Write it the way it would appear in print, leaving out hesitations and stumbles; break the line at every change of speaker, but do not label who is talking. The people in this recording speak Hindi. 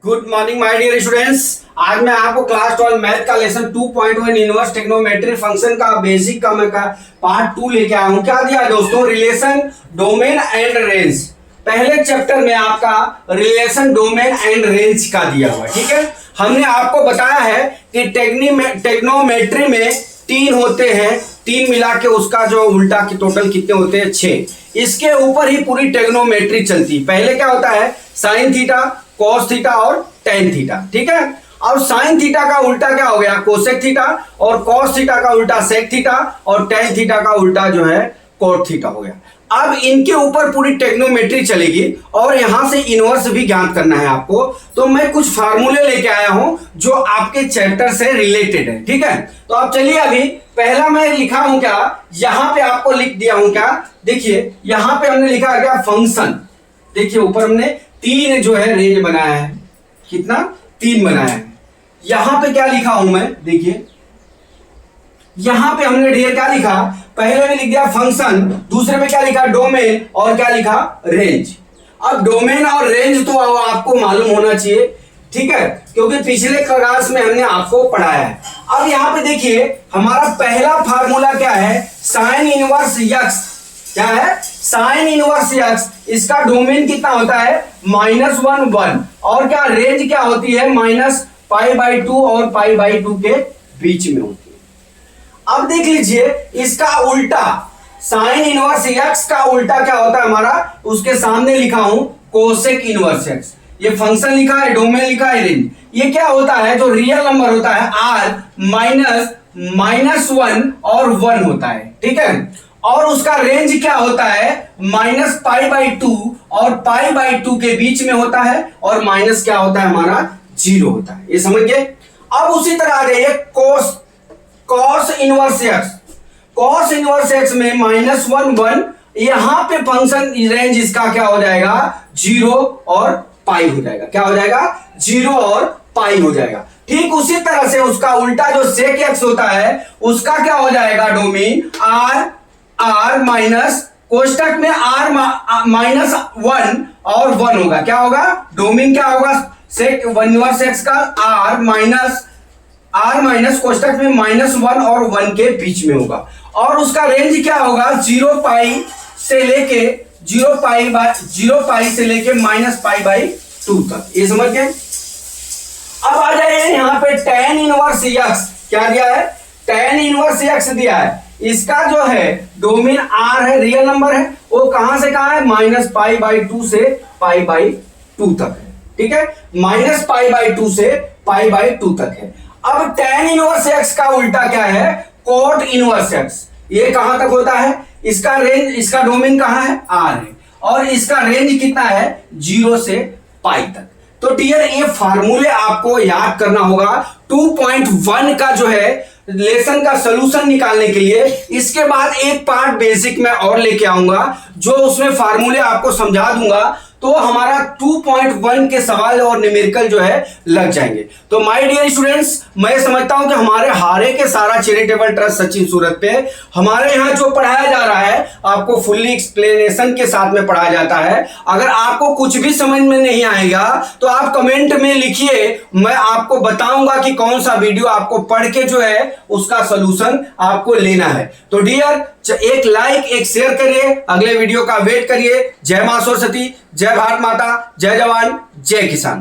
Good morning my dear students. आज मैं आपको क्लास 12 मैथ का लेसन 2.1 इनवर्स ट्रिग्नोमेट्री फंक्शन का बेसिक का मैं का पार्ट 2 लेके आया हूं। क्या दिया दोस्तों? Relation domain and range. पहले चैप्टर में आपका रिलेशन डोमेन एंड रेंज का दिया हुआ है। ठीक है, हमने आपको बताया है कि ट्रिग्नोमेट्री में 3 होते हैं, 3 मिला के उसका जो उल्टा के टोटल कितने होते हैं? 6। इसके ऊपर ही पूरी ट्रिग्नोमेट्री चलती है। पहले क्या होता है? साइन थीटा, कॉस थीटा और टेन थीटा। ठीक है, और साइन थीटा का उल्टा क्या हो गया? कोसेक थीटा, और कॉस थीटा का उल्टा सेक थीटा, और टेन थीटा का उल्टा जो है कोट थीटा हो गया। अब इनके ऊपर पूरी ट्रिग्नोमेट्री चलेगी और यहां से इनवर्स भी ज्ञात करना है आपको। तो मैं कुछ फार्मूले लेके आया हूं जो आपके चैप्टर से रिलेटेड है। ठीक है, तो आप चलिए, अभी पहला मैं लिखा हूं क्या, यहां पे आपको लिख दिया हूं क्या, देखिए यहां पे हमने लिखा है क्या? फंक्शन। देखिए ऊपर हमने 3 जो है रेंज बनाया है। कितना? 3 बनाया है। यहां पे क्या लिखा हूं मैं? देखिए यहां पे हमने ढेर क्या लिखा? पहले में लिख दिया फंक्शन, दूसरे में क्या लिखा? डोमेन, और क्या लिखा? रेंज। अब डोमेन और रेंज तो आपको मालूम होना चाहिए, ठीक है, क्योंकि पिछले क्लास में हमने आपको पढ़ाया है। अब यहां पे देखिए हमारा पहला फार्मूला क्या है? Sine inverse x. क्या है? Sine inverse x. इसका डोमेन कितना होता है? -1 1, और क्या रेंज क्या होती है? -π/2 और π/2 के बीच में होती है। अब देख लीजिए इसका उल्टा, साइन इनवर्स एक्स का उल्टा क्या होता है हमारा? उसके सामने लिखा हूं कोसेक इनवर्स एक्स। ये फंक्शन लिखा है, डोमेन लिखा है, रेंज। ये क्या होता है? जो रियल नंबर होता है r -1 और 1 होता है। ठीक है, और उसका रेंज क्या होता है? -π/2 और π/2 के बीच में होता है, और माइनस क्या होता है हमारा? 0 होता है। ये समझ गए? अब उसी तरह आ जाइए cos inverse x. Cos inverse x में -1 1, यहां पे फंक्शन रेंज इसका क्या हो जाएगा? 0 और पाई हो जाएगा। क्या हो जाएगा? 0 और पाई हो जाएगा। ठीक उसी तरह से उसका उल्टा जो सेक एक्स होता है उसका क्या हो जाएगा? डोमेन r माइनस कोष्टक में r -1 और 1 होगा। क्या होगा? डोमेन क्या होगा? सेक इनवर्स एक्स का r माइनस कोष्टक में -1 और 1 के बीच में होगा, और उसका रेंज क्या होगा? 0 पाई से लेके -π/2 तक। ये समझ गए? अब आ जाइए यहां पे tan इनवर्स x। क्या दिया है? tan इनवर्स x दिया है। इसका जो है डोमेन r है, रियल नंबर है, वो कहां से कहां है? -π/2 से π/2 तक है। ठीक है, -π/2 से π/2 तक है। अब tan इनवर्स x का उल्टा क्या है? Cot inverse x। ये कहां तक होता है? इसका रेंज, इसका डोमेन कहां है? r है, और इसका रेंज कितना है? 0 से पाई तक। तो डियर ये फार्मूले आपको याद करना होगा 2.1 का जो है लेसन का सॉल्यूशन निकालने के लिए। इसके बाद एक पार्ट बेसिक में और लेके आऊंगा जो उसमें फार्मूले आपको समझा दूंगा, तो हमारा 2.1 के सवाल और न्यूमेरिकल जो है लग जाएंगे। तो माय डियर स्टूडेंट्स, मैं समझता हूं कि हमारे हारे के सारा चैरिटेबल ट्रस्ट सचिन सूरत पे हमारे यहाँ जो पढ़ाया जा रहा है आपको फुल्ली एक्सप्लेनेशन के साथ में पढ़ाया जाता है। अगर आपको कुछ भी समझ में नहीं आएगा तो आप कमेंट में लिखिए, मैं आपको बताऊंगा कि कौन सा वीडियो आपको पढ़ के जो है उसका सोल्यूशन आपको लेना है। तो डियर एक लाइक, एक शेयर करिए, अगले वीडियो का वेट करिए। जय मां सरस्वती, जय भारत माता, जय जवान, जय किसान।